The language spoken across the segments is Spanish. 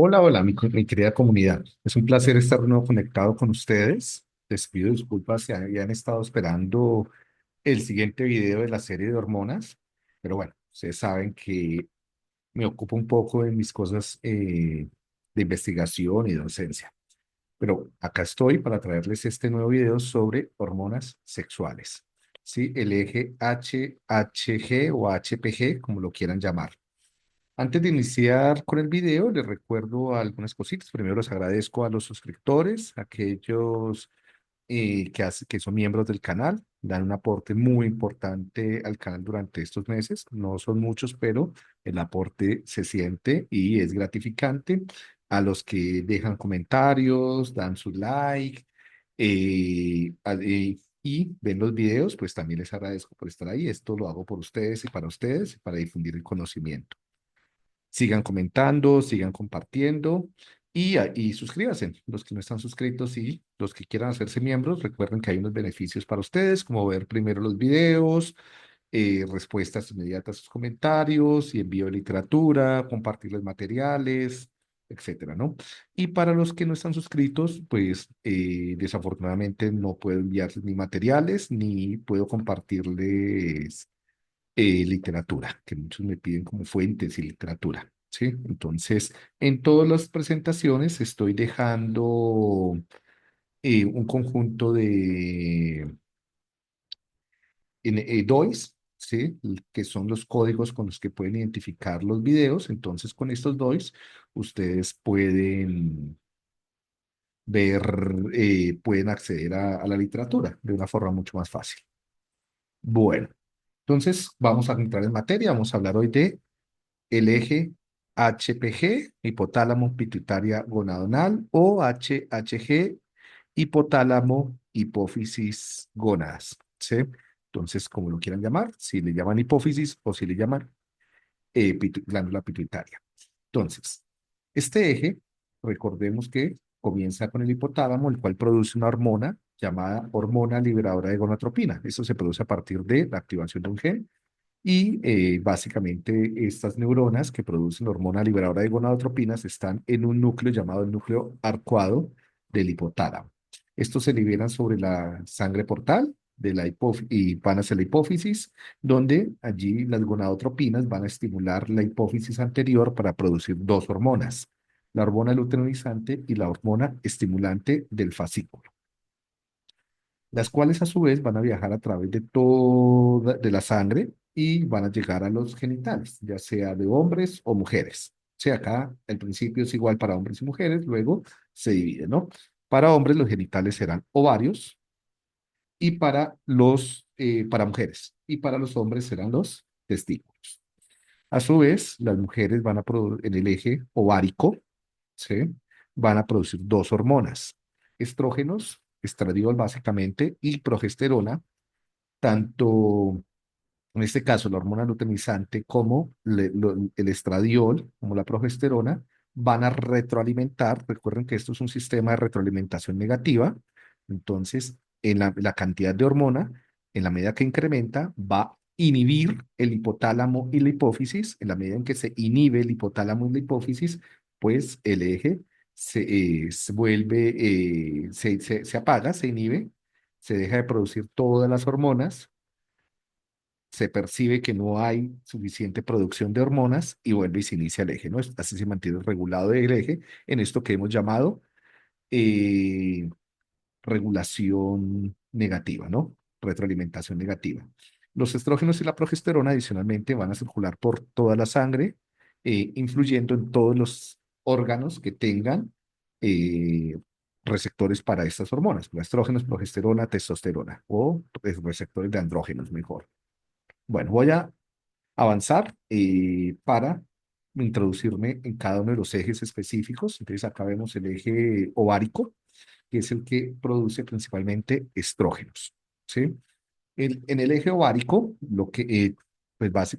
Hola, hola, mi querida comunidad. Es un placer estar de nuevo conectado con ustedes. Les pido disculpas si habían estado esperando el siguiente video de la serie de hormonas, pero bueno, ustedes saben que me ocupo un poco de mis cosas de investigación y docencia. Pero acá estoy para traerles este nuevo video sobre hormonas sexuales. ¿Sí? El eje HHG o HPG, como lo quieran llamar. Antes de iniciar con el video, les recuerdo algunas cositas. Primero, les agradezco a los suscriptores, aquellos que son miembros del canal, dan un aporte muy importante al canal durante estos meses. No son muchos, pero el aporte se siente y es gratificante. A los que dejan comentarios, dan su like y ven los videos, pues también les agradezco por estar ahí. Esto lo hago por ustedes, y para difundir el conocimiento. Sigan comentando, sigan compartiendo y suscríbanse. Los que no están suscritos y los que quieran hacerse miembros, recuerden que hay unos beneficios para ustedes, como ver primero los videos, respuestas inmediatas a sus comentarios y envío de literatura, compartirles materiales, etcétera, ¿no? Y para los que no están suscritos, pues desafortunadamente no puedo enviarles ni materiales ni puedo compartirles literatura, que muchos me piden como fuentes y literatura, ¿sí? Entonces, en todas las presentaciones estoy dejando un conjunto de DOIs, ¿sí? Que son los códigos con los que pueden identificar los videos. Entonces, con estos DOIs, ustedes pueden ver, pueden acceder a la literatura de una forma mucho más fácil. Bueno, entonces vamos a entrar en materia. Vamos a hablar hoy de el eje HPG, hipotálamo pituitaria gonadonal, o HHG, hipotálamo hipófisis gónadas, ¿sí? Entonces, como lo quieran llamar, si le llaman hipófisis o si le llaman glándula pituitaria. Entonces, este eje, recordemos que comienza con el hipotálamo, el cual produce una hormona llamada hormona liberadora de gonadotropina. Eso se produce a partir de la activación de un gen y básicamente estas neuronas que producen la hormona liberadora de gonadotropinas están en un núcleo llamado el núcleo arcuado del hipotálamo. Estos se liberan sobre la sangre portal de la y van hacia la hipófisis, donde allí las gonadotropinas van a estimular la hipófisis anterior para producir dos hormonas, la hormona luteinizante y la hormona estimulante del fascículo, las cuales a su vez van a viajar a través de toda de la sangre y van a llegar a los genitales, ya sea de hombres o mujeres. O sea, acá el principio es igual para hombres y mujeres, luego se divide, ¿no? Para hombres los genitales serán ovarios y para mujeres, y para los hombres serán los testículos. A su vez, las mujeres van a producir en el eje ovárico, ¿sí? Van a producir dos hormonas, estrógenos, estradiol básicamente, y progesterona, tanto en este caso la hormona luteinizante como el estradiol, como la progesterona, van a retroalimentar. Recuerden que esto es un sistema de retroalimentación negativa. Entonces, en la cantidad de hormona, en la medida que incrementa, va a inhibir el hipotálamo y la hipófisis. En la medida en que se inhibe el hipotálamo y la hipófisis, pues el eje se vuelve, se apaga, se inhibe, se deja de producir todas las hormonas, se percibe que no hay suficiente producción de hormonas y vuelve y se inicia el eje, ¿no? Así se mantiene el regulado del eje en esto que hemos llamado eh, regulación negativa, ¿no? Retroalimentación negativa. Los estrógenos y la progesterona adicionalmente van a circular por toda la sangre, influyendo en todos los órganos que tengan eh, receptores para estas hormonas, estrógenos, progesterona, testosterona o receptores de andrógenos mejor. Bueno, voy a avanzar para introducirme en cada uno de los ejes específicos. Entonces, acá vemos el eje ovárico, que es el que produce principalmente estrógenos, ¿sí? En el eje ovárico, pues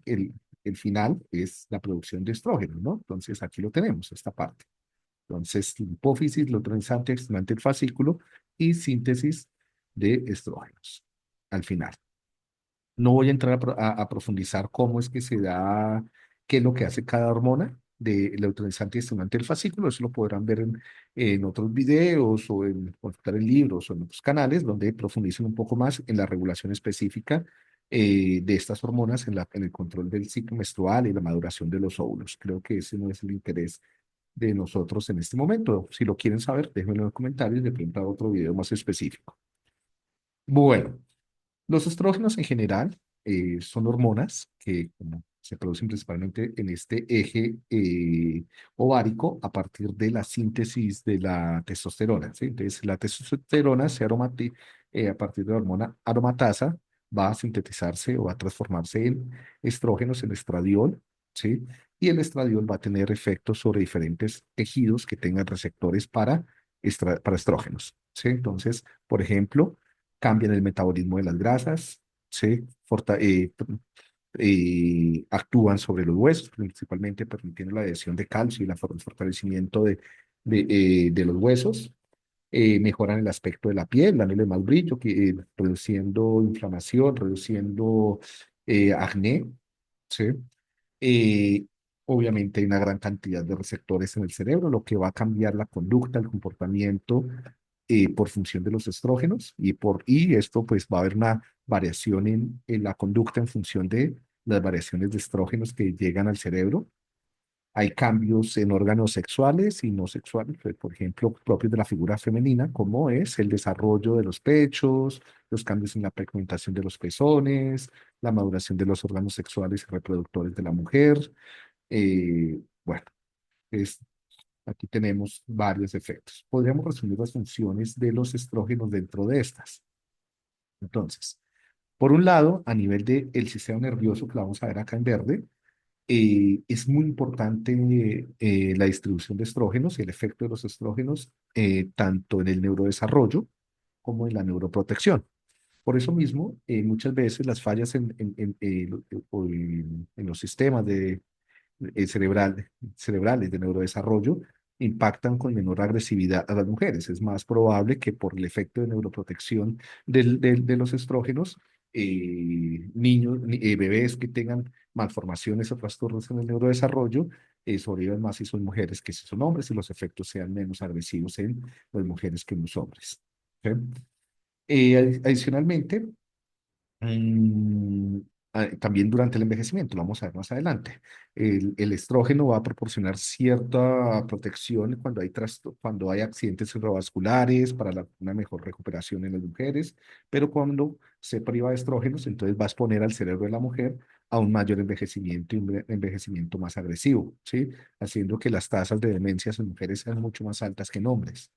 el final es la producción de estrógenos, ¿no? Entonces, aquí lo tenemos, esta parte. Entonces, hipófisis, luteinizante, estimulante del fascículo y síntesis de estrógenos al final. No voy a entrar a profundizar cómo es que se da, qué es lo que hace cada hormona. de leucotriensalante y estimulante del fascículo. Eso lo podrán ver en otros videos o en consultar en libros o en otros canales donde profundicen un poco más en la regulación específica de estas hormonas en el control del ciclo menstrual y la maduración de los óvulos. Creo que ese no es el interés de nosotros en este momento. Si lo quieren saber, déjenmelo en los comentarios, de pronto hago otro video más específico. Bueno, los estrógenos en general son hormonas que como se producen principalmente en este eje ovárico a partir de la síntesis de la testosterona, ¿sí? Entonces, la testosterona a partir de la hormona aromatasa va a sintetizarse o va a transformarse en estrógenos, en estradiol, ¿sí? Y el estradiol va a tener efectos sobre diferentes tejidos que tengan receptores para estrógenos, ¿sí? Entonces, por ejemplo, cambian el metabolismo de las grasas, ¿sí? Actúan sobre los huesos, principalmente permitiendo la adhesión de calcio y el fortalecimiento de los huesos. Mejoran el aspecto de la piel, dándole más brillo, reduciendo inflamación, reduciendo acné, ¿sí? Eh, Obviamente hay una gran cantidad de receptores en el cerebro, lo que va a cambiar la conducta, el comportamiento por función de los estrógenos y esto pues va a haber una variación en la conducta en función de las variaciones de estrógenos que llegan al cerebro. Hay cambios en órganos sexuales y no sexuales, pues, por ejemplo, propios de la figura femenina, como es el desarrollo de los pechos, los cambios en la pigmentación de los pezones, la maduración de los órganos sexuales y reproductores de la mujer. Bueno, es, aquí tenemos varios efectos. Podríamos resumir las funciones de los estrógenos dentro de estas. Entonces, por un lado, a nivel del sistema nervioso, que la vamos a ver acá en verde, es muy importante la distribución de estrógenos y el efecto de los estrógenos, tanto en el neurodesarrollo como en la neuroprotección. Por eso mismo, muchas veces las fallas en los sistemas cerebrales de neurodesarrollo impactan con menor agresividad a las mujeres. Es más probable que por el efecto de neuroprotección de los estrógenos, bebés que tengan malformaciones o trastornos en el neurodesarrollo sobrevivan más si son mujeres que si son hombres y los efectos sean menos agresivos en las mujeres que en los hombres. ¿Ok? Adicionalmente, Mm, también durante el envejecimiento, lo vamos a ver más adelante. El estrógeno va a proporcionar cierta protección cuando hay accidentes cerebrovasculares para una mejor recuperación en las mujeres, pero cuando se priva de estrógenos, entonces va a exponer al cerebro de la mujer a un mayor envejecimiento y un envejecimiento más agresivo, ¿sí? Haciendo que las tasas de demencias en mujeres sean mucho más altas que en hombres.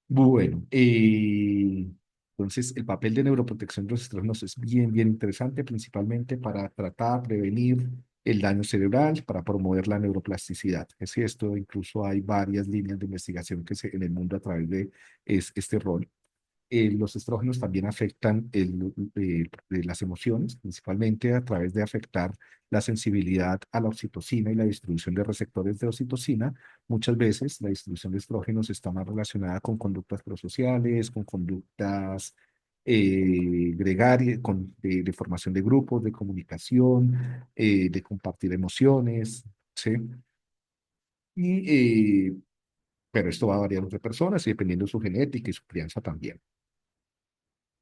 Bueno, entonces el papel de neuroprotección de los estrógenos es bien, bien interesante, principalmente para tratar, prevenir el daño cerebral, para promover la neuroplasticidad. Es decir, esto incluso hay varias líneas de investigación en el mundo a través de este rol. Los estrógenos también afectan las emociones, principalmente a través de afectar la sensibilidad a la oxitocina y la distribución de receptores de oxitocina. Muchas veces la distribución de estrógenos está más relacionada con conductas prosociales, con conductas gregarias, de formación de grupos, de comunicación, de compartir emociones, ¿sí? Y, pero esto va a variar entre personas y dependiendo de su genética y su crianza también.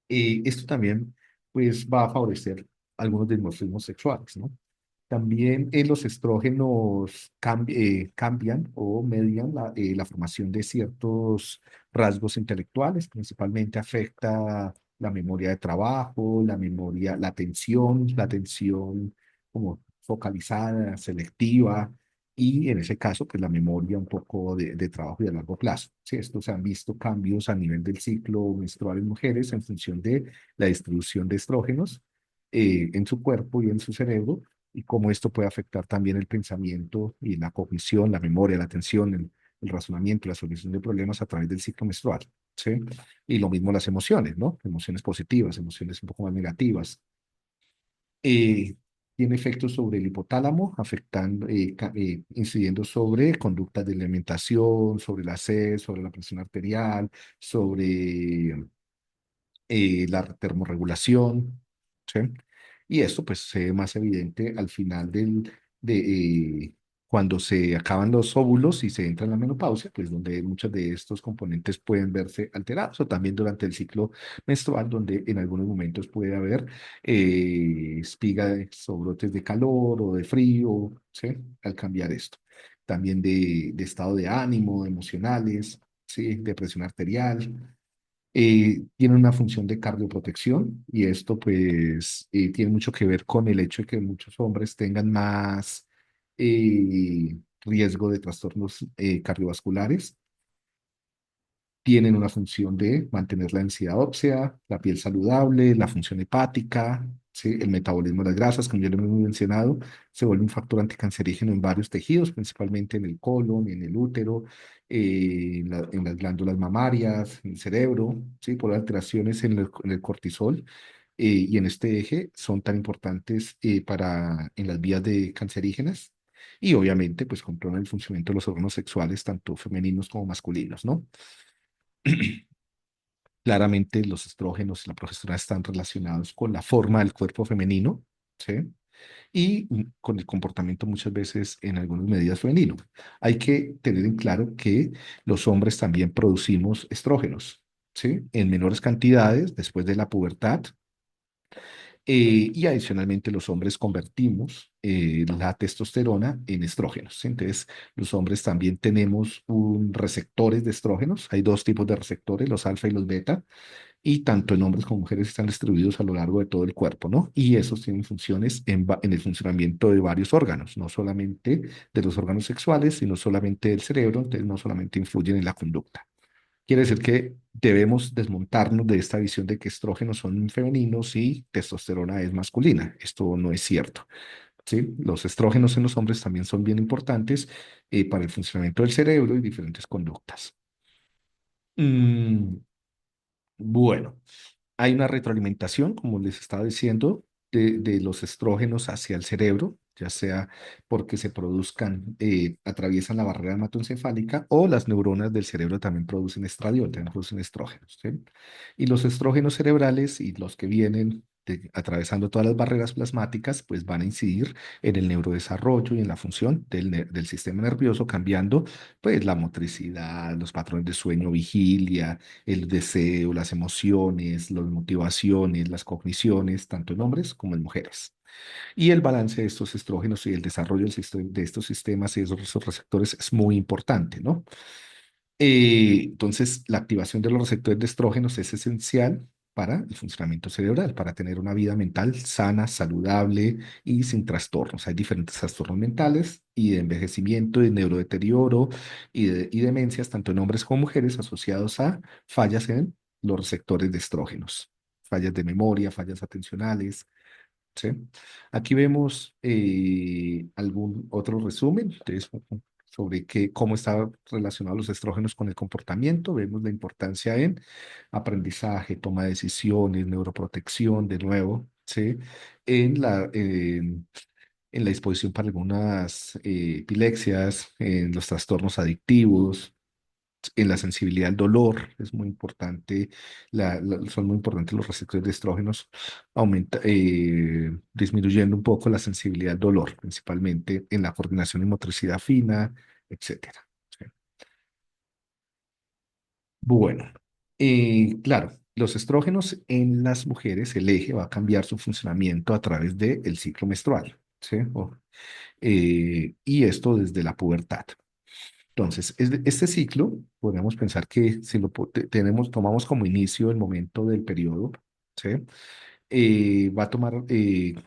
Esto también pues va a favorecer algunos dimorfismos sexuales, ¿no? También los estrógenos cambian o median la formación de ciertos rasgos intelectuales, principalmente afecta la memoria de trabajo, la atención como focalizada, selectiva, y en ese caso, pues la memoria un poco de trabajo y a largo plazo. Sí, estos se han visto cambios a nivel del ciclo menstrual en mujeres en función de la distribución de estrógenos en su cuerpo y en su cerebro y cómo esto puede afectar también el pensamiento y la cognición, la memoria, la atención, el razonamiento, la solución de problemas a través del ciclo menstrual, ¿sí? Y lo mismo las emociones, ¿no? Emociones positivas, emociones un poco más negativas. Eh, Tiene efectos sobre el hipotálamo, incidiendo sobre conductas de alimentación, sobre la sed, sobre la presión arterial, sobre la termorregulación, ¿sí? Y esto pues se ve más evidente al final de, cuando se acaban los óvulos y se entra en la menopausia, pues donde muchos de estos componentes pueden verse alterados, o también durante el ciclo menstrual, donde en algunos momentos puede haber espigas o brotes de calor o de frío, ¿sí? Al cambiar esto. También de estado de ánimo, emocionales, ¿sí? De presión arterial. Tiene una función de cardioprotección y esto pues tiene mucho que ver con el hecho de que muchos hombres tengan más riesgo de trastornos cardiovasculares. Tienen una función de mantener la densidad ósea, la piel saludable, la función hepática, ¿sí? El metabolismo de las grasas, como ya lo hemos mencionado, se vuelve un factor anticancerígeno en varios tejidos, principalmente en el colon, en el útero, en las glándulas mamarias, en el cerebro, ¿sí? Por alteraciones en el cortisol y en este eje son tan importantes en las vías de cancerígenas. Y obviamente, pues controlan el funcionamiento de los órganos sexuales, tanto femeninos como masculinos, ¿no? Claramente los estrógenos y la progesterona están relacionados con la forma del cuerpo femenino, ¿sí? Y con el comportamiento muchas veces en algunas medidas femenino. Hay que tener en claro que los hombres también producimos estrógenos, ¿sí? En menores cantidades después de la pubertad, y adicionalmente los hombres convertimos la testosterona en estrógenos, ¿sí? Entonces, los hombres también tenemos un receptores de estrógenos. Hay dos tipos de receptores, los alfa y los beta, y tanto en hombres como mujeres están distribuidos a lo largo de todo el cuerpo, ¿no? Y esos tienen funciones en el funcionamiento de varios órganos, no solamente de los órganos sexuales, sino solamente del cerebro, entonces no solamente influyen en la conducta. Quiere decir que debemos desmontarnos de esta visión de que estrógenos son femeninos y testosterona es masculina. Esto no es cierto, ¿sí? Los estrógenos en los hombres también son bien importantes para el funcionamiento del cerebro y diferentes conductas. Mm, bueno. Hay una retroalimentación, como les estaba diciendo, de los estrógenos hacia el cerebro, ya sea porque se produzcan, atraviesan la barrera hematoencefálica o las neuronas del cerebro también producen estradiol, también producen estrógenos, ¿sí? Y los estrógenos cerebrales y los que vienen atravesando todas las barreras plasmáticas, pues van a incidir en el neurodesarrollo y en la función del sistema nervioso, cambiando pues la motricidad, los patrones de sueño, vigilia, el deseo, las emociones, las motivaciones, las cogniciones, tanto en hombres como en mujeres. Y el balance de estos estrógenos y el desarrollo de estos sistemas y esos receptores es muy importante, ¿no? Entonces, la activación de los receptores de estrógenos es esencial para el funcionamiento cerebral, para tener una vida mental sana, saludable y sin trastornos. Hay diferentes trastornos mentales y de envejecimiento, de neurodeterioro y demencias, tanto en hombres como mujeres, asociados a fallas en los receptores de estrógenos, fallas de memoria, fallas atencionales, ¿sí? Aquí vemos algún otro resumen entonces, sobre cómo están relacionados los estrógenos con el comportamiento. Vemos la importancia en aprendizaje, toma de decisiones, neuroprotección, de nuevo, ¿sí? En en la disposición para algunas epilepsias, en los trastornos adictivos, en la sensibilidad al dolor, es muy importante, son muy importantes los receptores de estrógenos, disminuyendo un poco la sensibilidad al dolor, principalmente en la coordinación y motricidad fina, etcétera. ¿Sí? Bueno, claro, los estrógenos en las mujeres, el eje va a cambiar su funcionamiento a través del ciclo menstrual, ¿sí? Y esto desde la pubertad. Entonces, este ciclo, podríamos pensar que si tomamos como inicio el momento del periodo, ¿sí? Va a tomar,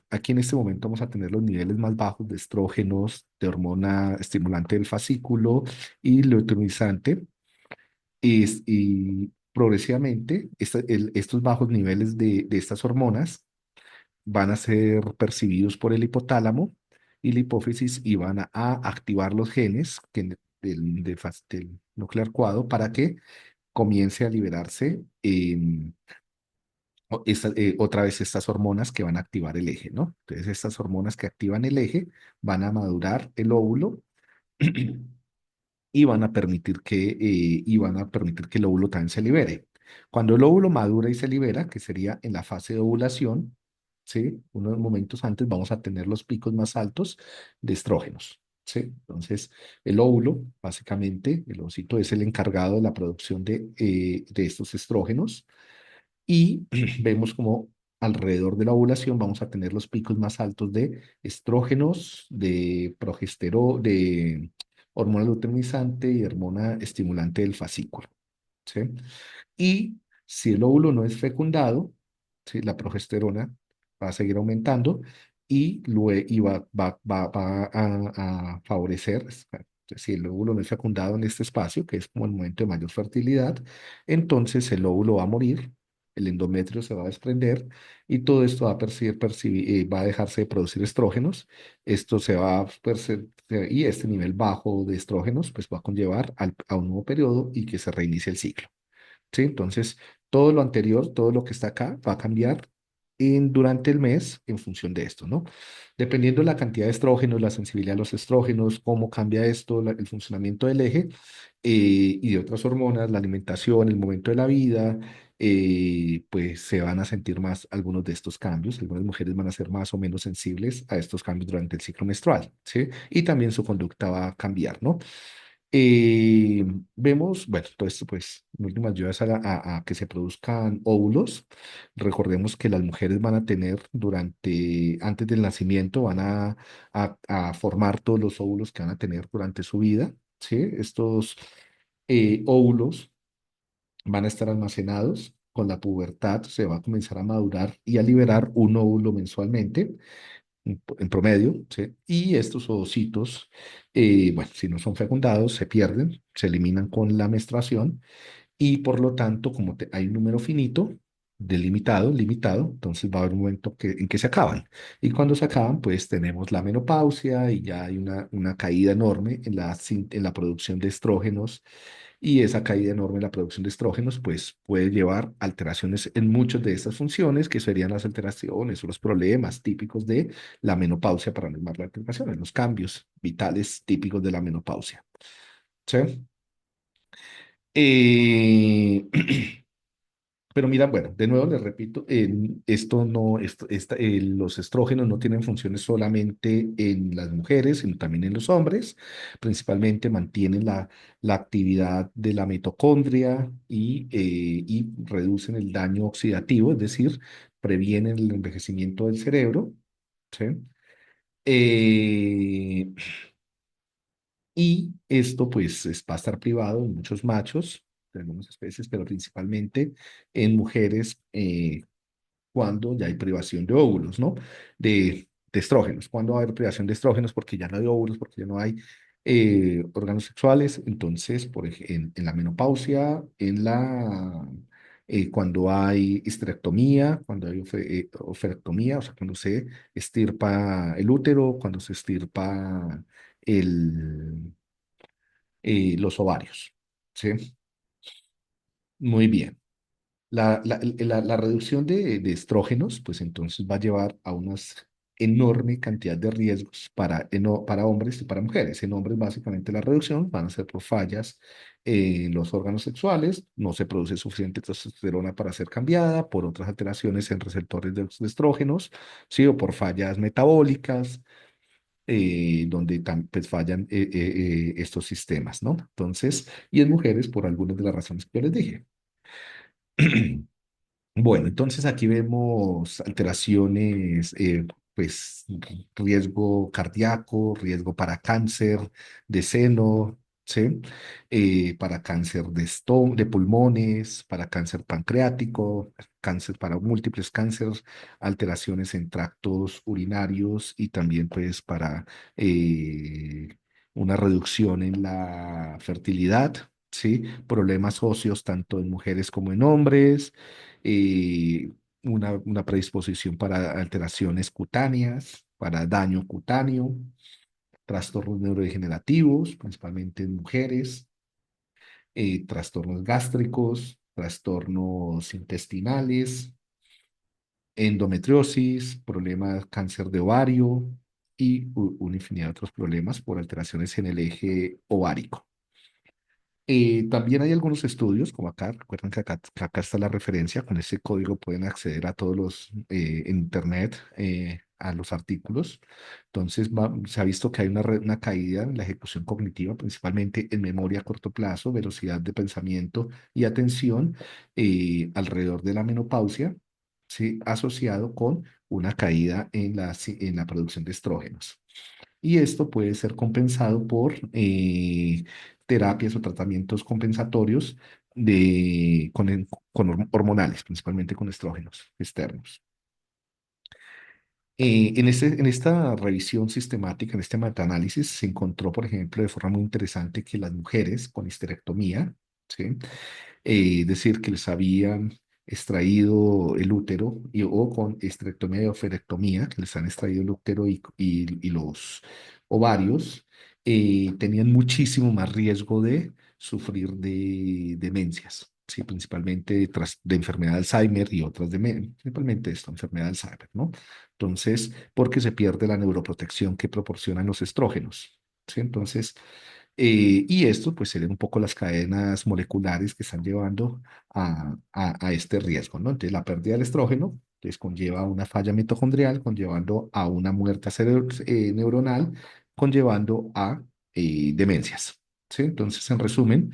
aquí en este momento vamos a tener los niveles más bajos de estrógenos, de hormona estimulante del fascículo y luteinizante, y progresivamente estos bajos niveles de estas hormonas van a ser percibidos por el hipotálamo y la hipófisis y van a activar los genes del núcleo arcuado para que comience a liberarse otra vez estas hormonas que van a activar el eje, ¿no? Entonces, estas hormonas que activan el eje van a madurar el óvulo y van a permitir que el óvulo también se libere. Cuando el óvulo madura y se libera, que sería en la fase de ovulación, ¿sí? Unos momentos antes vamos a tener los picos más altos de estrógenos, ¿sí? Entonces, el óvulo, básicamente, el ovocito es el encargado de la producción de estos estrógenos y vemos como alrededor de la ovulación vamos a tener los picos más altos de estrógenos, de progesterona, de hormona luteinizante y hormona estimulante del fascículo, ¿sí? Y si el óvulo no es fecundado, ¿sí? La progesterona va a seguir aumentando y va a favorecer, si el óvulo no es fecundado en este espacio, que es como el momento de mayor fertilidad, entonces el óvulo va a morir, el endometrio se va a desprender y todo esto va a va a dejarse de producir estrógenos. Esto se va a y este nivel bajo de estrógenos pues va a conllevar a un nuevo periodo y que se reinicie el ciclo. ¿Sí? Entonces, todo lo anterior, todo lo que está acá, va a cambiar durante el mes en función de esto, ¿no? Dependiendo de la cantidad de estrógenos, la sensibilidad a los estrógenos, cómo cambia esto, el funcionamiento del eje y de otras hormonas, la alimentación, el momento de la vida, pues se van a sentir más algunos de estos cambios. Algunas mujeres van a ser más o menos sensibles a estos cambios durante el ciclo menstrual, ¿sí? Y también su conducta va a cambiar, ¿no? Eh, Vemos, bueno, todo esto pues en últimas ayuda es a que se produzcan óvulos. Recordemos que las mujeres van a tener antes del nacimiento, a formar todos los óvulos que van a tener durante su vida, ¿sí? Estos óvulos van a estar almacenados. Con la pubertad se va a comenzar a madurar y a liberar un óvulo mensualmente en promedio, ¿sí? Y estos ovocitos, bueno, si no son fecundados, se pierden, se eliminan con la menstruación y por lo tanto, como hay un número finito, delimitado, limitado, entonces va a haber un momento en que se acaban. Y cuando se acaban, pues tenemos la menopausia y ya hay una caída enorme en la producción de estrógenos y esa caída enorme en la producción de estrógenos, pues puede llevar alteraciones en muchas de estas funciones, que serían las alteraciones o los problemas típicos de la menopausia, para no llamar las alteraciones, los cambios vitales típicos de la menopausia. ¿Sí? Eh, Pero mira, bueno, de nuevo les repito, esto no, los estrógenos no tienen funciones solamente en las mujeres, sino también en los hombres. Principalmente mantienen la actividad de la mitocondria y reducen el daño oxidativo, es decir, previenen el envejecimiento del cerebro. ¿Sí? Eh, y esto pues va a estar privado en muchos machos, de algunas especies, pero principalmente en mujeres cuando ya hay privación de óvulos, ¿no? De estrógenos. ¿Cuándo va a haber privación de estrógenos? Porque ya no hay óvulos, porque ya no hay órganos sexuales. Entonces, en la menopausia, cuando hay histerectomía, cuando hay oferectomía, o sea, cuando se estirpa el útero, cuando se estirpa el, los ovarios. ¿Sí? Muy bien. La reducción de estrógenos, pues entonces va a llevar a una enorme cantidad de riesgos para hombres y para mujeres. En hombres, básicamente, la reducción van a ser por fallas en los órganos sexuales, no se produce suficiente testosterona para ser cambiada, por otras alteraciones en receptores de los estrógenos, ¿sí? O por fallas metabólicas, donde pues fallan estos sistemas, ¿no? Entonces, y en mujeres, por algunas de las razones que yo les dije. Bueno, entonces aquí vemos alteraciones, pues riesgo cardíaco, riesgo para cáncer de seno, ¿sí? Para cáncer de pulmones, para cáncer pancreático, cáncer para múltiples cánceres, alteraciones en tractos urinarios y también pues para una reducción en la fertilidad, ¿sí? Problemas óseos tanto en mujeres como en hombres, una predisposición para alteraciones cutáneas, para daño cutáneo, trastornos neurodegenerativos, principalmente en mujeres, trastornos gástricos, trastornos intestinales, endometriosis, problemas cáncer de ovario y una infinidad de otros problemas por alteraciones en el eje ovárico. También hay algunos estudios, como acá, recuerden que acá está la referencia, con ese código pueden acceder a todos los en internet, a los artículos. Entonces, se ha visto que hay una caída en la ejecución cognitiva, principalmente en memoria a corto plazo, velocidad de pensamiento y atención alrededor de la menopausia, ¿sí? Asociado con una caída en en la producción de estrógenos. Y esto puede ser compensado por terapias o tratamientos compensatorios con hormonales, principalmente con estrógenos externos. En esta revisión sistemática, en este metaanálisis, se encontró, por ejemplo, de forma muy interesante que las mujeres con histerectomía, ¿sí? Es decir, que les habían extraído el útero o con histerectomía y oferectomía, que les han extraído el útero y los ovarios, tenían muchísimo más riesgo de sufrir de demencias, ¿sí? Principalmente de enfermedad de Alzheimer y otras principalmente esta enfermedad de Alzheimer, ¿no? Entonces, porque se pierde la neuroprotección que proporcionan los estrógenos, ¿sí? Entonces, y esto, pues, serían un poco las cadenas moleculares que están llevando a este riesgo, ¿no? Entonces, la pérdida del estrógeno, pues, conlleva una falla mitocondrial, conllevando a una muerte neuronal, conllevando a demencias, ¿sí? Entonces, en resumen,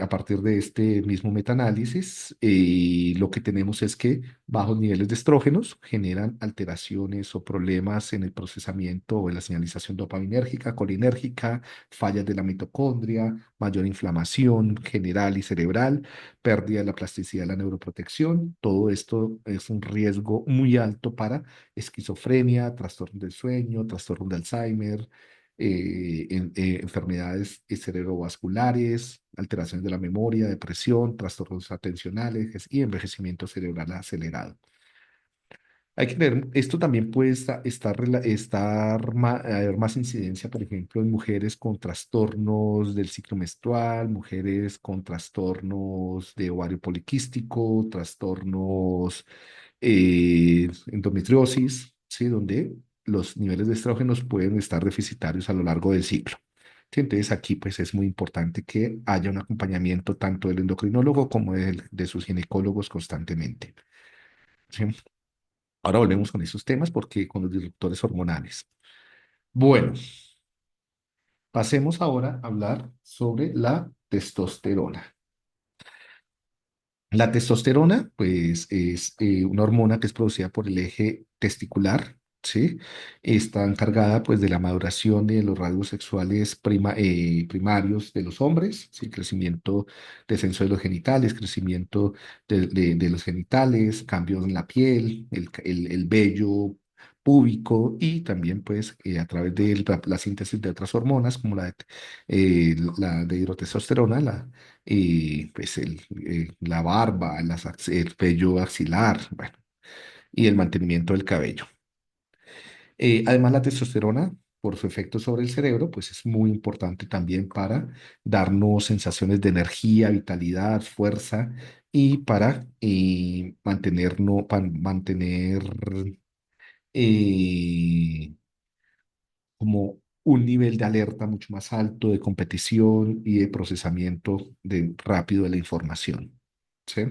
a partir de este mismo metaanálisis, lo que tenemos es que bajos niveles de estrógenos generan alteraciones o problemas en el procesamiento o en la señalización dopaminérgica, colinérgica, fallas de la mitocondria, mayor inflamación general y cerebral, pérdida de la plasticidad de la neuroprotección. Todo esto es un riesgo muy alto para esquizofrenia, trastorno del sueño, trastorno de Alzheimer, enfermedades cerebrovasculares, alteraciones de la memoria, depresión, trastornos atencionales y envejecimiento cerebral acelerado. Hay que ver, esto también puede haber más incidencia, por ejemplo, en mujeres con trastornos del ciclo menstrual, mujeres con trastornos de ovario poliquístico, trastornos endometriosis, ¿sí? Donde los niveles de estrógenos pueden estar deficitarios a lo largo del ciclo. ¿Sí? Entonces aquí pues es muy importante que haya un acompañamiento tanto del endocrinólogo como de sus ginecólogos constantemente. ¿Sí? Ahora volvemos con esos temas porque con los disruptores hormonales. Bueno, pasemos ahora a hablar sobre la testosterona. La testosterona, pues, es una hormona que es producida por el eje testicular, ¿sí? Está encargada, pues, de la maduración de los rasgos sexuales primarios de los hombres, ¿sí? Crecimiento, descenso de los genitales, crecimiento de los genitales, cambios en la piel, el vello púbico y también, pues, a través de la síntesis de otras hormonas, como la de hidrotestosterona, pues la barba, el vello axilar, bueno, y el mantenimiento del cabello. Además, la testosterona, por su efecto sobre el cerebro, pues es muy importante también para darnos sensaciones de energía, vitalidad, fuerza y para mantener eh, como un nivel de alerta mucho más alto de competición y de procesamiento rápido de la información. ¿Sí?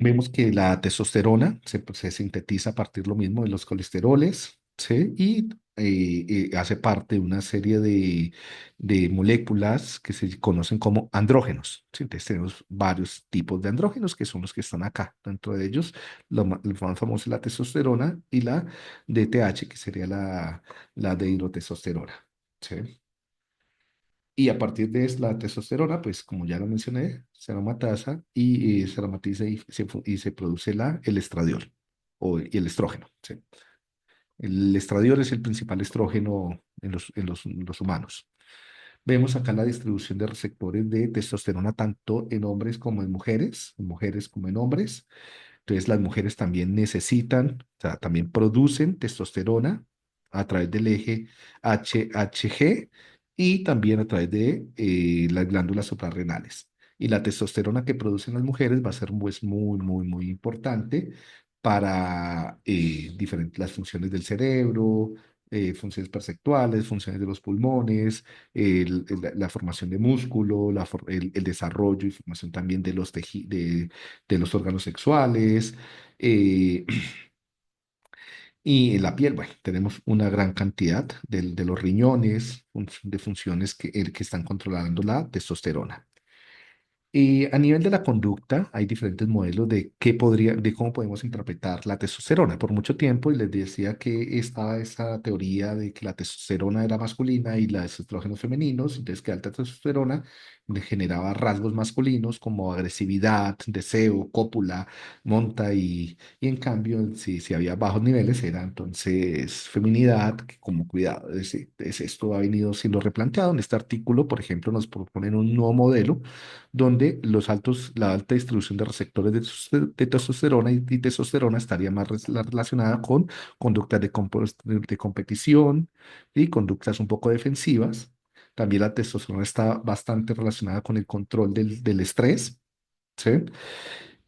Vemos que la testosterona se sintetiza a partir lo mismo de los colesteroles, ¿sí? Y hace parte de una serie de moléculas que se conocen como andrógenos, ¿sí? Entonces tenemos varios tipos de andrógenos que son los que están acá. Dentro de ellos, lo más famoso es la testosterona y la DTH, que sería la dehidrotestosterona, ¿sí? Y a partir de la testosterona, pues como ya lo mencioné, se aromatiza se aromatiza y se produce el estradiol y el estrógeno. ¿Sí? El estradiol es el principal estrógeno en los humanos. Vemos acá la distribución de receptores de testosterona tanto en hombres como en mujeres como en hombres. Entonces, las mujeres también necesitan, o sea, también producen testosterona a través del eje HHG y también a través de las glándulas suprarrenales. Y la testosterona que producen las mujeres va a ser pues, muy importante para las funciones del cerebro, funciones perceptuales, funciones de los pulmones, la formación de músculo, el desarrollo y formación también de de los órganos sexuales. eh, y en la piel, bueno, tenemos una gran cantidad de los riñones, de funciones que están controlando la testosterona. A nivel de la conducta, hay diferentes modelos de cómo podemos interpretar la testosterona. Por mucho tiempo, y les decía que estaba esa teoría de que la testosterona era masculina y los estrógenos femeninos, entonces que alta testosterona le generaba rasgos masculinos como agresividad, deseo, cópula, monta, y en cambio, si había bajos niveles, era entonces feminidad, que como cuidado. Esto ha venido siendo replanteado. En este artículo, por ejemplo, nos proponen un nuevo modelo donde la alta distribución de receptores de testosterona y testosterona estaría más relacionada con conductas de competición y conductas un poco defensivas. También la testosterona está bastante relacionada con el control del estrés, ¿sí?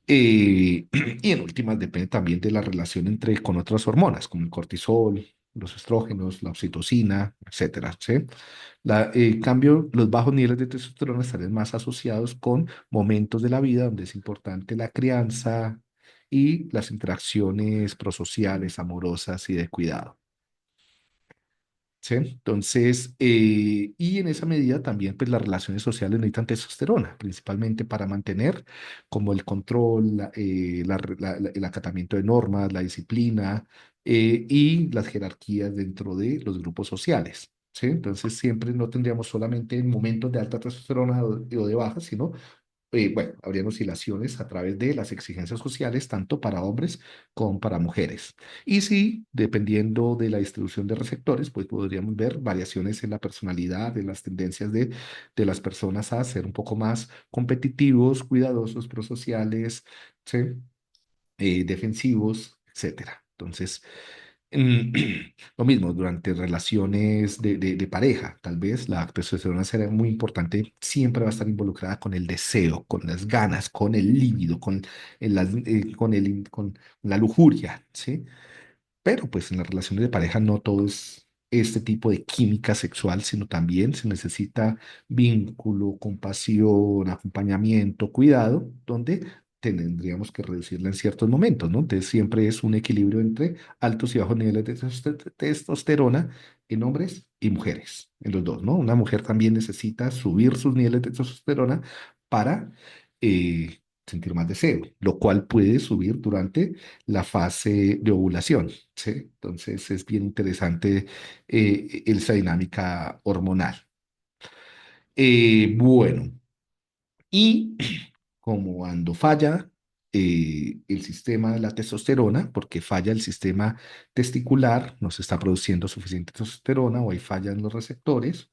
Y en últimas depende también de la relación con otras hormonas, como el cortisol, los estrógenos, la oxitocina, etcétera, ¿sí? En cambio, los bajos niveles de testosterona estarían más asociados con momentos de la vida donde es importante la crianza y las interacciones prosociales, amorosas y de cuidado. ¿Sí? Entonces, y en esa medida también pues las relaciones sociales necesitan testosterona, principalmente para mantener como el control, el acatamiento de normas, la disciplina y las jerarquías dentro de los grupos sociales. ¿Sí? Entonces siempre no tendríamos solamente momentos de alta testosterona o de baja, sino bueno, habrían oscilaciones a través de las exigencias sociales, tanto para hombres como para mujeres. Y sí, dependiendo de la distribución de receptores, pues podríamos ver variaciones en la personalidad, en las tendencias de las personas a ser un poco más competitivos, cuidadosos, prosociales, ¿sí? Defensivos, etcétera. Entonces, mm, lo mismo durante relaciones de pareja, tal vez la testosterona será muy importante, siempre va a estar involucrada con el deseo, con las ganas, con el líbido, con la lujuria, ¿sí? Pero pues en las relaciones de pareja no todo es este tipo de química sexual, sino también se necesita vínculo, compasión, acompañamiento, cuidado, donde tendríamos que reducirla en ciertos momentos, ¿no? Entonces siempre es un equilibrio entre altos y bajos niveles de testosterona en hombres y mujeres, en los dos, ¿no? Una mujer también necesita subir sus niveles de testosterona para sentir más deseo, lo cual puede subir durante la fase de ovulación, ¿sí? Entonces es bien interesante esa dinámica hormonal. Bueno, y como cuando falla el sistema de la testosterona, porque falla el sistema testicular, no se está produciendo suficiente testosterona o hay falla en los receptores.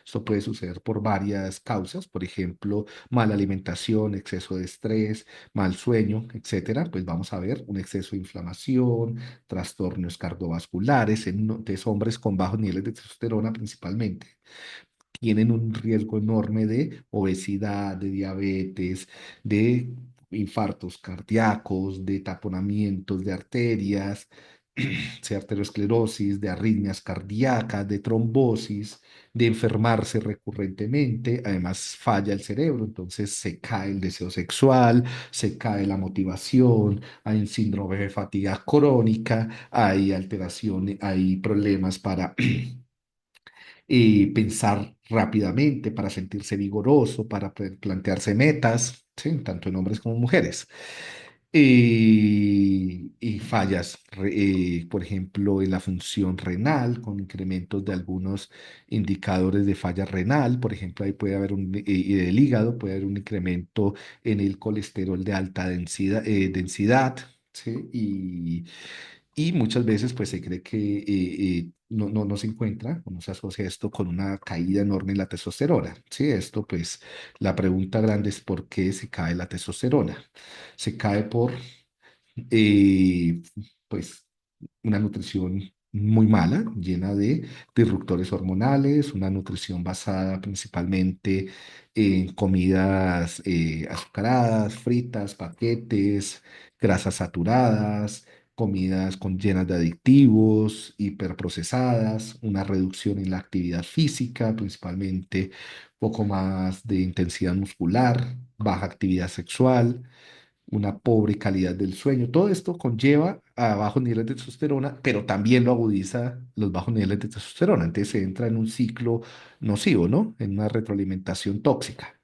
Esto puede suceder por varias causas, por ejemplo, mala alimentación, exceso de estrés, mal sueño, etcétera. Pues vamos a ver un exceso de inflamación, trastornos cardiovasculares en hombres con bajos niveles de testosterona principalmente tienen un riesgo enorme de obesidad, de diabetes, de infartos cardíacos, de taponamientos de arterias, de arteriosclerosis, de arritmias cardíacas, de trombosis, de enfermarse recurrentemente. Además, falla el cerebro, entonces se cae el deseo sexual, se cae la motivación, hay un síndrome de fatiga crónica, hay alteraciones, hay problemas para pensar rápidamente, para sentirse vigoroso, para poder plantearse metas, ¿sí? Tanto en hombres como mujeres. Y fallas, por ejemplo, en la función renal, con incrementos de algunos indicadores de falla renal, por ejemplo, ahí puede haber y del hígado, puede haber un incremento en el colesterol de alta densidad, ¿sí? Y muchas veces pues se cree que no se encuentra o no se asocia esto con una caída enorme en la testosterona. Sí, esto pues la pregunta grande es por qué se cae la testosterona. Se cae por eh, pues una nutrición muy mala, llena de disruptores hormonales, una nutrición basada principalmente en comidas azucaradas, fritas, paquetes, grasas saturadas, comidas con, llenas de adictivos, hiperprocesadas, una reducción en la actividad física, principalmente poco más de intensidad muscular, baja actividad sexual, una pobre calidad del sueño. Todo esto conlleva a bajos niveles de testosterona, pero también lo agudiza los bajos niveles de testosterona. Entonces se entra en un ciclo nocivo, ¿no? En una retroalimentación tóxica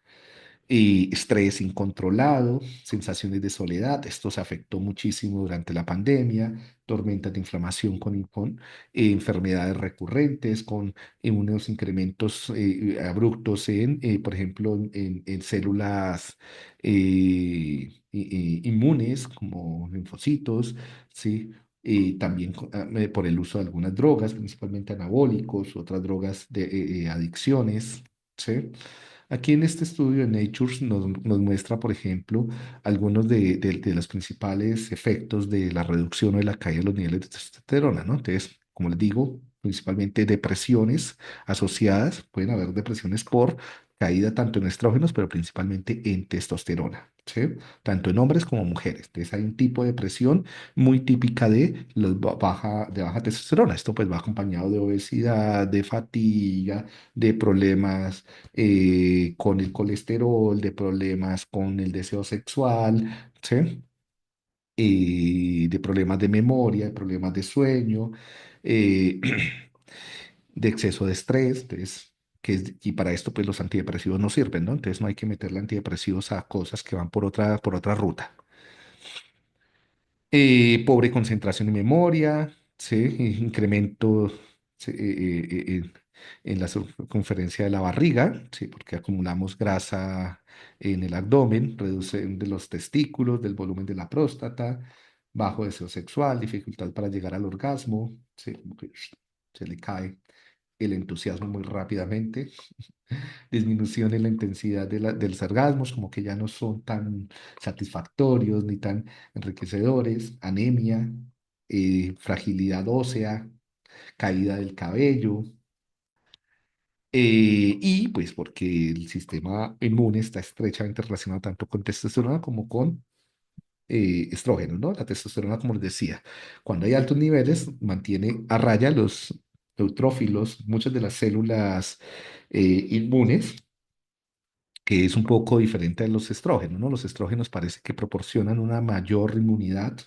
y estrés incontrolado, sensaciones de soledad. Esto se afectó muchísimo durante la pandemia, tormentas de inflamación con enfermedades recurrentes, con unos incrementos abruptos en, por ejemplo, en células inmunes como linfocitos, ¿sí? Y también por el uso de algunas drogas, principalmente anabólicos, otras drogas de adicciones, ¿sí? Aquí en este estudio de Nature nos muestra, por ejemplo, algunos de los principales efectos de la reducción o de la caída de los niveles de testosterona, ¿no? Entonces, como les digo, principalmente depresiones asociadas, pueden haber depresiones por caída tanto en estrógenos, pero principalmente en testosterona, ¿sí? Tanto en hombres como mujeres. Entonces, hay un tipo de depresión muy típica de baja testosterona. Esto pues va acompañado de obesidad, de fatiga, de problemas con el colesterol, de problemas con el deseo sexual, ¿sí? De problemas de memoria, de problemas de sueño, eh, de exceso de estrés, entonces, y para esto pues los antidepresivos no sirven, ¿no? Entonces no hay que meterle antidepresivos a cosas que van por otra ruta. Pobre concentración y memoria, ¿sí? Incremento sí, en la circunferencia de la barriga, ¿sí? Porque acumulamos grasa en el abdomen, reducción de los testículos, del volumen de la próstata, bajo deseo sexual, dificultad para llegar al orgasmo, ¿sí? Como que se le cae el entusiasmo muy rápidamente, disminución en la intensidad de los orgasmos, como que ya no son tan satisfactorios ni tan enriquecedores, anemia, fragilidad ósea, caída del cabello, y pues porque el sistema inmune está estrechamente relacionado tanto con testosterona como con estrógenos, ¿no? La testosterona, como les decía, cuando hay altos niveles, mantiene a raya los eutrófilos, muchas de las células inmunes, que es un poco diferente a los estrógenos, ¿no? Los estrógenos parece que proporcionan una mayor inmunidad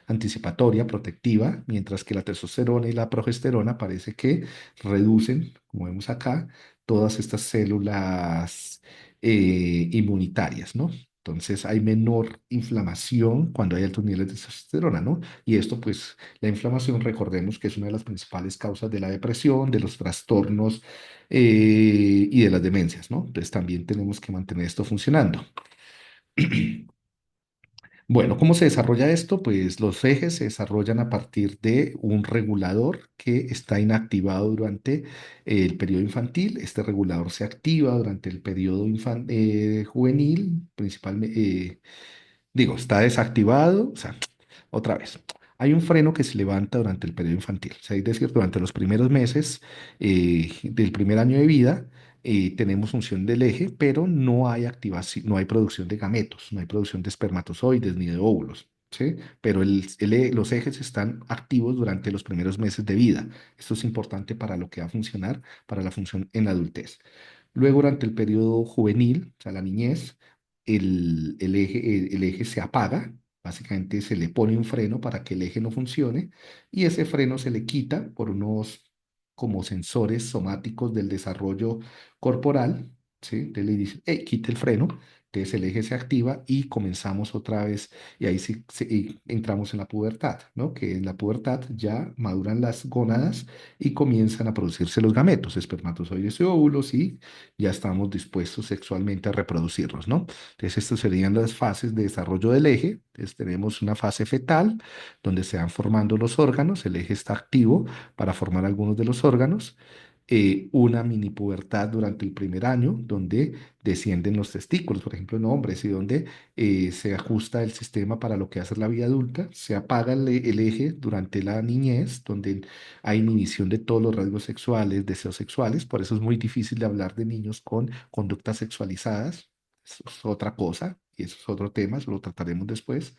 anticipatoria, protectiva, mientras que la testosterona y la progesterona parece que reducen, como vemos acá, todas estas células inmunitarias, ¿no? Entonces hay menor inflamación cuando hay altos niveles de testosterona, ¿no? Y esto, pues, la inflamación, recordemos que es una de las principales causas de la depresión, de los trastornos y de las demencias, ¿no? Entonces también tenemos que mantener esto funcionando. Bueno, ¿cómo se desarrolla esto? Pues los ejes se desarrollan a partir de un regulador que está inactivado durante el periodo infantil. Este regulador se activa durante el periodo juvenil, principalmente, digo, está desactivado, o sea, otra vez. Hay un freno que se levanta durante el periodo infantil, o sea, es decir, durante los primeros meses del primer año de vida tenemos función del eje, pero no hay activación, no hay producción de gametos, no hay producción de espermatozoides ni de óvulos, ¿sí? Pero los ejes están activos durante los primeros meses de vida. Esto es importante para lo que va a funcionar para la función en la adultez. Luego, durante el periodo juvenil, o sea, la niñez, el eje se apaga, básicamente se le pone un freno para que el eje no funcione y ese freno se le quita por unos como sensores somáticos del desarrollo corporal, ¿sí? Entonces le dice, hey, quite el freno, entonces el eje se activa y comenzamos otra vez y ahí sí, y entramos en la pubertad, ¿no? Que en la pubertad ya maduran las gónadas y comienzan a producirse los gametos, espermatozoides y óvulos y ya estamos dispuestos sexualmente a reproducirnos, ¿no? Entonces, estas serían las fases de desarrollo del eje. Entonces, tenemos una fase fetal donde se van formando los órganos, el eje está activo para formar algunos de los órganos. Una mini pubertad durante el primer año, donde descienden los testículos, por ejemplo, en hombres, y donde se ajusta el sistema para lo que hace la vida adulta. Se apaga el eje durante la niñez, donde hay inhibición de todos los rasgos sexuales, deseos sexuales. Por eso es muy difícil de hablar de niños con conductas sexualizadas. Eso es otra cosa y eso es otro tema, eso lo trataremos después.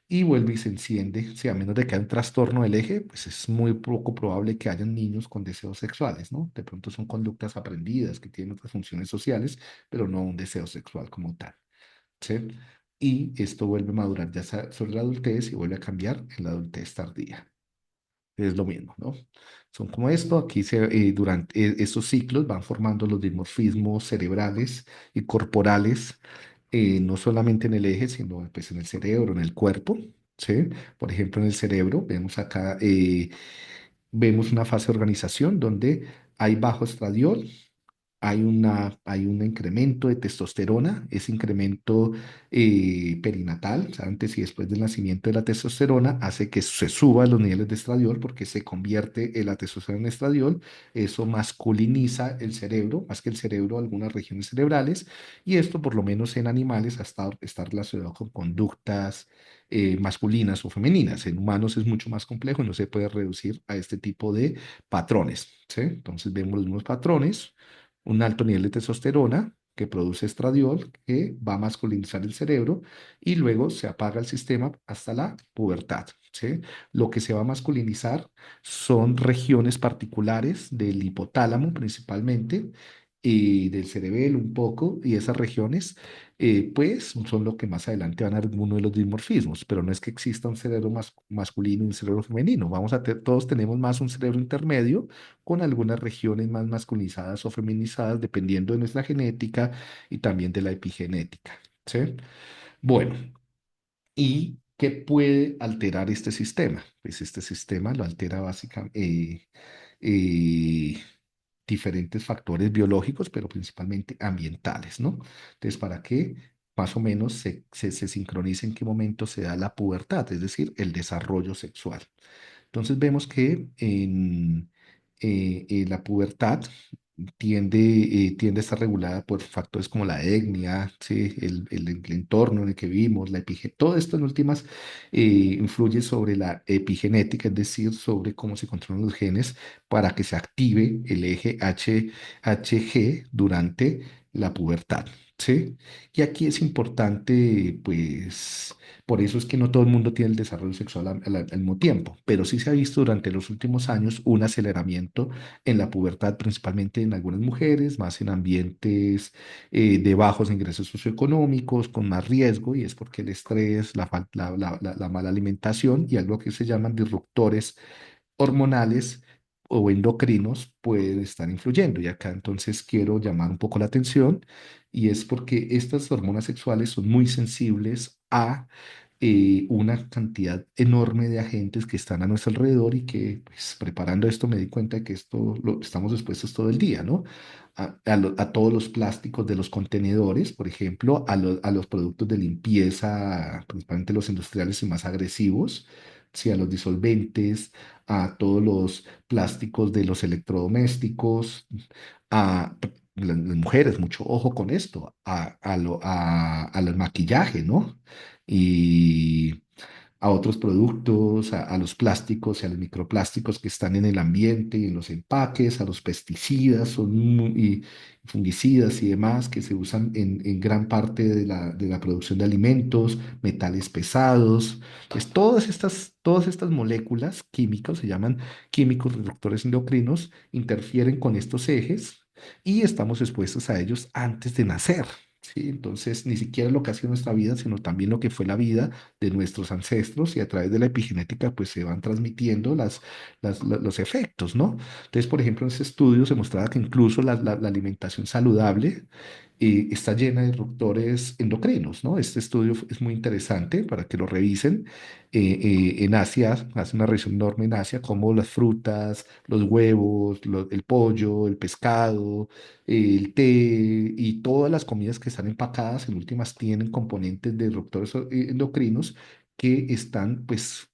y vuelve y se enciende. Si a menos de que haya un trastorno del eje, pues es muy poco probable que hayan niños con deseos sexuales, ¿no? De pronto son conductas aprendidas que tienen otras funciones sociales, pero no un deseo sexual como tal, ¿sí? Y esto vuelve a madurar ya sobre la adultez y vuelve a cambiar en la adultez tardía. Es lo mismo, ¿no? Son como esto, aquí durante estos ciclos van formando los dimorfismos cerebrales y corporales, no solamente en el eje, sino pues en el cerebro, en el cuerpo, ¿sí? Por ejemplo, en el cerebro vemos acá, vemos una fase de organización donde hay bajo estradiol, hay un incremento de testosterona, ese incremento perinatal, o sea, antes y después del nacimiento de la testosterona, hace que se suban los niveles de estradiol porque se convierte la testosterona en estradiol, eso masculiniza el cerebro, más que el cerebro, algunas regiones cerebrales, y esto por lo menos en animales está relacionado con conductas masculinas o femeninas. En humanos es mucho más complejo y no se puede reducir a este tipo de patrones, ¿sí? Entonces vemos los mismos patrones, un alto nivel de testosterona que produce estradiol, que va a masculinizar el cerebro y luego se apaga el sistema hasta la pubertad, ¿sí? Lo que se va a masculinizar son regiones particulares del hipotálamo principalmente y del cerebelo un poco, y esas regiones pues son lo que más adelante van a dar uno de los dimorfismos, pero no es que exista un cerebro masculino y un cerebro femenino, todos tenemos más un cerebro intermedio con algunas regiones más masculinizadas o feminizadas, dependiendo de nuestra genética y también de la epigenética, ¿sí? Bueno, ¿y qué puede alterar este sistema? Pues este sistema lo altera básicamente diferentes factores biológicos, pero principalmente ambientales, ¿no? Entonces, para que más o menos se sincronice en qué momento se da la pubertad, es decir, el desarrollo sexual. Entonces vemos que en la pubertad tiende a estar regulada por factores como la etnia, ¿sí? El entorno en el que vivimos, todo esto en últimas influye sobre la epigenética, es decir, sobre cómo se controlan los genes para que se active el eje HG durante la pubertad, ¿sí? Y aquí es importante, pues por eso es que no todo el mundo tiene el desarrollo sexual al mismo tiempo, pero sí se ha visto durante los últimos años un aceleramiento en la pubertad, principalmente en algunas mujeres, más en ambientes de bajos ingresos socioeconómicos, con más riesgo, y es porque el estrés, la mala alimentación y algo que se llaman disruptores hormonales o endocrinos pueden estar influyendo. Y acá entonces quiero llamar un poco la atención y es porque estas hormonas sexuales son muy sensibles a una cantidad enorme de agentes que están a nuestro alrededor y que pues, preparando esto me di cuenta de que esto lo estamos expuestos todo el día, ¿no? A todos los plásticos de los contenedores, por ejemplo, a los productos de limpieza, principalmente los industriales y más agresivos, sí, a los disolventes, a todos los plásticos de los electrodomésticos, a las mujeres, mucho ojo con esto, al maquillaje, ¿no? Y a otros productos, a los plásticos y a los microplásticos que están en el ambiente y en los empaques, a los pesticidas y fungicidas y demás que se usan en gran parte de la producción de alimentos, metales pesados. Pues todas estas moléculas químicas, se llaman químicos disruptores endocrinos, interfieren con estos ejes y estamos expuestos a ellos antes de nacer. ¿Sí? Entonces, ni siquiera lo que ha sido nuestra vida, sino también lo que fue la vida de nuestros ancestros y a través de la epigenética, pues se van transmitiendo los efectos, ¿no? Entonces, por ejemplo, en ese estudio se mostraba que incluso la alimentación saludable está llena de disruptores endocrinos, ¿no? Este estudio es muy interesante para que lo revisen. En Asia, hace una revisión enorme en Asia, como las frutas, los huevos, el pollo, el pescado, el té y todas las comidas que están empacadas, en últimas tienen componentes de disruptores endocrinos que están, pues,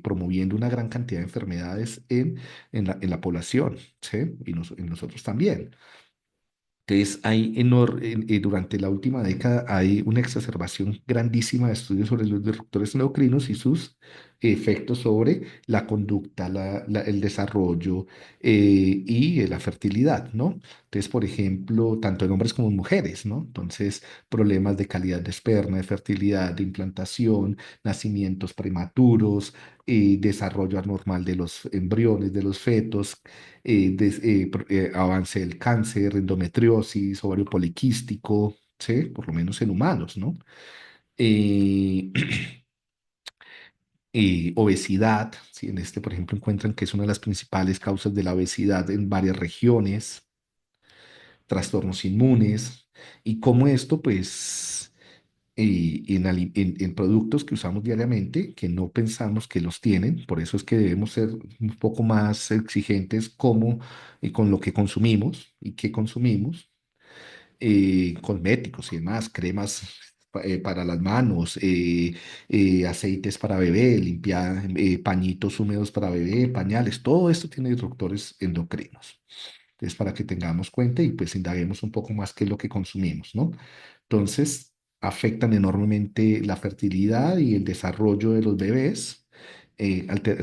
promoviendo una gran cantidad de enfermedades en la población, ¿sí? Y en nosotros también. Entonces, durante la última década hay una exacerbación grandísima de estudios sobre los disruptores endocrinos y sus efectos sobre la conducta, el desarrollo y la fertilidad, ¿no? Entonces, por ejemplo, tanto en hombres como en mujeres, ¿no? Entonces, problemas de calidad de esperma, de fertilidad, de implantación, nacimientos prematuros, desarrollo anormal de los embriones, de los fetos, avance del cáncer, endometriosis, ovario poliquístico, ¿sí? Por lo menos en humanos, ¿no? Eh, obesidad, ¿sí? En este, por ejemplo, encuentran que es una de las principales causas de la obesidad en varias regiones, trastornos inmunes, y cómo esto, pues, en productos que usamos diariamente, que no pensamos que los tienen, por eso es que debemos ser un poco más exigentes con lo que consumimos y qué consumimos, cosméticos y demás, cremas para las manos, aceites para bebé, limpiar, pañitos húmedos para bebé, pañales, todo esto tiene disruptores endocrinos. Entonces, para que tengamos cuenta y pues indaguemos un poco más qué es lo que consumimos, ¿no? Entonces, afectan enormemente la fertilidad y el desarrollo de los bebés,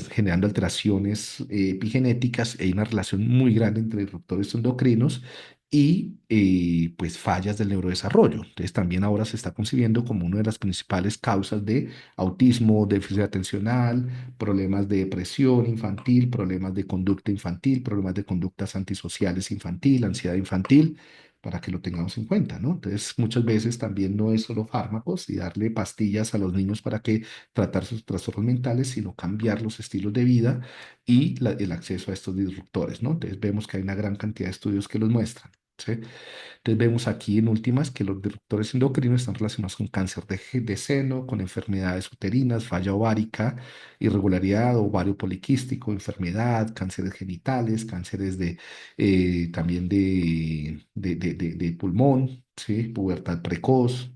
generando alteraciones epigenéticas. Hay una relación muy grande entre disruptores endocrinos y pues fallas del neurodesarrollo. Entonces, también ahora se está concibiendo como una de las principales causas de autismo, déficit atencional, problemas de depresión infantil, problemas de conducta infantil, problemas de conductas antisociales infantil, ansiedad infantil, para que lo tengamos en cuenta, ¿no? Entonces, muchas veces también no es solo fármacos y darle pastillas a los niños para que tratar sus trastornos mentales, sino cambiar los estilos de vida y el acceso a estos disruptores, ¿no? Entonces, vemos que hay una gran cantidad de estudios que los muestran. ¿Sí? Entonces vemos aquí en últimas que los disruptores endocrinos están relacionados con cáncer de seno, con enfermedades uterinas, falla ovárica, irregularidad, ovario poliquístico, enfermedad, cánceres genitales, cánceres también de pulmón, ¿sí? Pubertad precoz.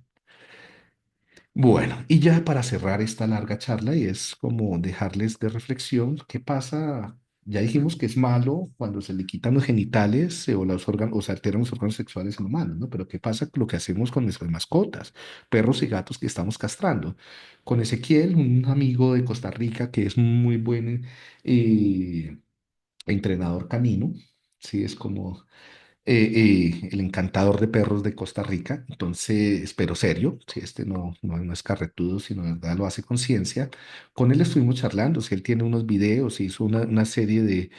Bueno, y ya para cerrar esta larga charla, y es como dejarles de reflexión, ¿qué pasa? Ya dijimos que es malo cuando se le quitan los genitales o los órganos, o se alteran los órganos sexuales en humanos, ¿no? Pero ¿qué pasa con lo que hacemos con nuestras mascotas, perros y gatos que estamos castrando? Con Ezequiel, un amigo de Costa Rica que es muy buen entrenador canino, sí, es como el encantador de perros de Costa Rica, entonces, pero serio, si este no es carretudo, sino de verdad lo hace con ciencia. Con él estuvimos charlando, si él tiene unos videos, hizo una serie de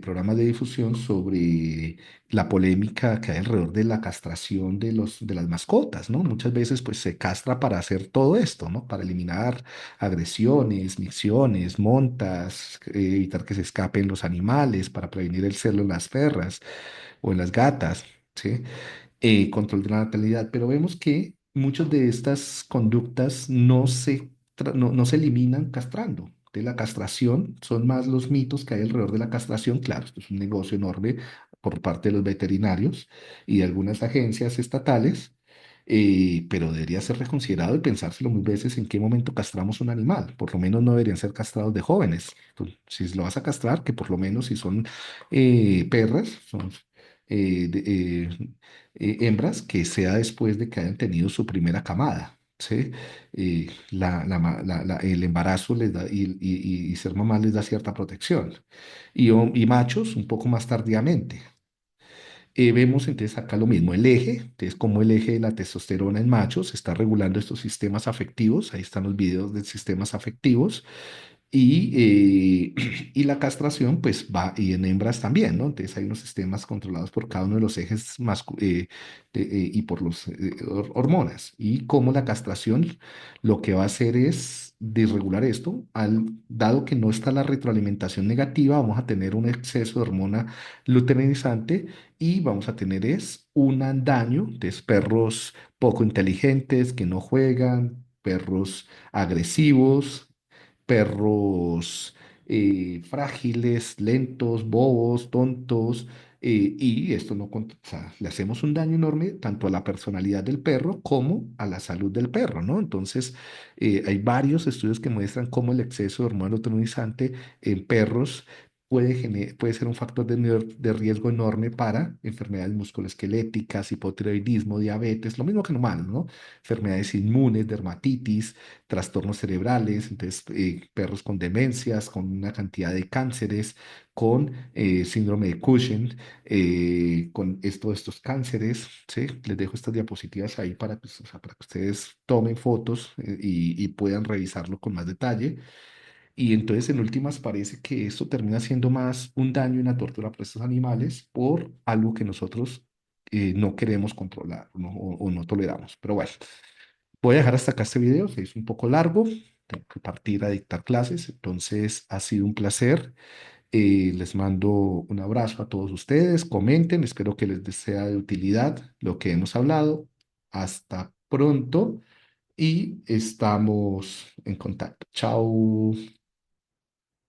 programas de difusión sobre la polémica que hay alrededor de la castración de las mascotas, ¿no? Muchas veces pues se castra para hacer todo esto, ¿no? Para eliminar agresiones, micciones, montas, evitar que se escapen los animales, para prevenir el celo en las perras o en las gatas, ¿sí? Control de la natalidad, pero vemos que muchas de estas conductas no se eliminan castrando. De la castración son más los mitos que hay alrededor de la castración. Claro, esto es un negocio enorme por parte de los veterinarios y de algunas agencias estatales, pero debería ser reconsiderado y pensárselo muy veces en qué momento castramos un animal. Por lo menos no deberían ser castrados de jóvenes. Si lo vas a castrar, que por lo menos si son perras, son eh, de- eh, hembras, que sea después de que hayan tenido su primera camada. ¿Sí? El embarazo les da, y ser mamá les da cierta protección. Y machos un poco más tardíamente. Vemos entonces acá lo mismo, el eje, entonces como el eje de la testosterona en machos está regulando estos sistemas afectivos, ahí están los videos de sistemas afectivos, y la castración, pues va, y en hembras también, ¿no? Entonces hay unos sistemas controlados por cada uno de los ejes y por las hormonas. Y como la castración lo que va a hacer es desregular esto, dado que no está la retroalimentación negativa, vamos a tener un exceso de hormona luteinizante y vamos a tener un daño de perros poco inteligentes que no juegan, perros agresivos, perros frágiles, lentos, bobos, tontos, y esto no, o sea, le hacemos un daño enorme tanto a la personalidad del perro como a la salud del perro, ¿no? Entonces, hay varios estudios que muestran cómo el exceso de hormona luteinizante en perros puede ser un factor de riesgo enorme para enfermedades musculoesqueléticas, hipotiroidismo, diabetes, lo mismo que en humanos, ¿no? Enfermedades inmunes, dermatitis, trastornos cerebrales, entonces perros con demencias, con una cantidad de cánceres, con síndrome de Cushing, con estos cánceres, ¿sí? Les dejo estas diapositivas ahí para, pues, o sea, para que ustedes tomen fotos y puedan revisarlo con más detalle. Y entonces, en últimas, parece que esto termina siendo más un daño y una tortura para estos animales por algo que nosotros no queremos controlar, ¿no? O no toleramos. Pero bueno, voy a dejar hasta acá este video, que es un poco largo. Tengo que partir a dictar clases. Entonces, ha sido un placer. Les mando un abrazo a todos ustedes. Comenten, espero que les sea de utilidad lo que hemos hablado. Hasta pronto y estamos en contacto. Chao.